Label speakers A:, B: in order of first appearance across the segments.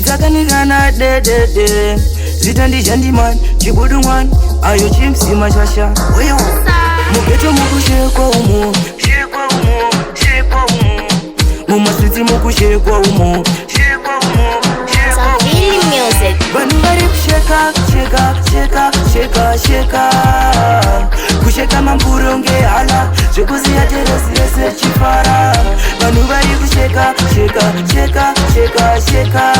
A: Nitsakanigana de Zitandi jandiman, chibudungwan Ayo chimsima shasha Muketo mukushekwa umo Mumaswiti mukushekwa umo
B: Savili music.
A: Banu bari kusheka, sheka Kusheka mamburonge ala Jokuzi ya teresi chifara Banu bari kusheka, sheka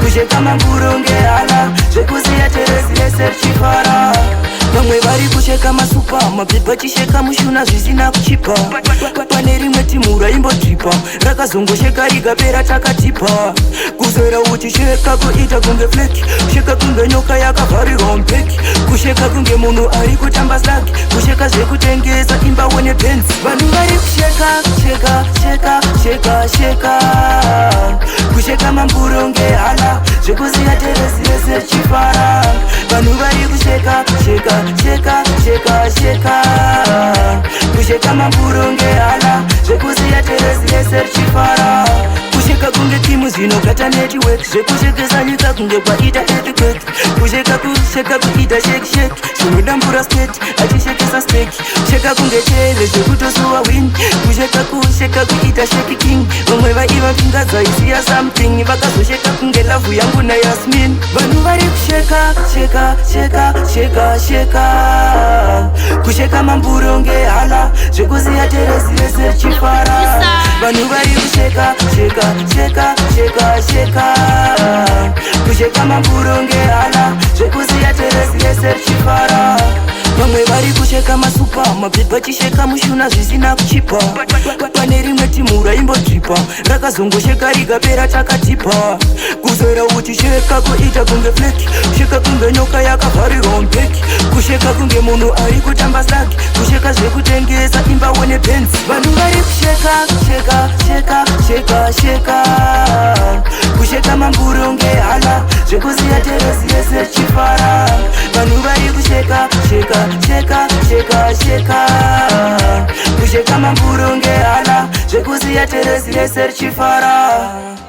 A: Kusheka mamburonge ala Jokuzi ya teresi chifara Mamwe bari kusheka masupa Mapipa chisheka mushuna zvisina kuchipa Pane rimwe timura imbo tripa Rakazongosheka rigapera takatipa Kuzera uchisheka kuita kunge fleki Kusheka kunge nyoka yakavharirwa mpeki Kusheka kunge munhu ari kutamba slaki Kusheka zvekutengesa imba wone pensi Vanhu vari kusheka Kusheka mamburonge hala Zvekuziya teresi chifara Vanhu vari kusheka Kusheka mamburonge hala Zvekuziya teresi chifara Kusheka kunge timu zvinogata network Zvekushekesa nyika kunge kwaita earthquake Kusheka kuita shake zvinodambura skate achishekesa steki Kusheka kunge chele zvekutosuwa win Kusheka kuita shake king Vamwe vaiva pingadza isiya something Vakazosheka kunge lavhu yangu naYasmin Vanhu vari kusheka Kusheka mamburonge hala Zvekuziya teresi chifara Vanhu vari kusheka Kusheka mamburonge hala Zvekuziya teresi chifara Vamwe vari kusheka masupa Mapipa chisheka mushuna zvisina kuchipa Pane rimwe timura imbo tripa Rakazongosheka rigapera takatipa Kuzera uchisheka kuita kunge fleki Kusheka kunge nyoka yakavharirwa mpeki Kusheka kunge munhu ari kutamba slaki Kusheka zvekutengesa imba wone pensi Vanhu vari kusheka Kusheka mamburonge hala Zvekuziya teresi chifara Vanhu vari kusheka Kusheka mamburonge hala Zvekuziya teresi chifara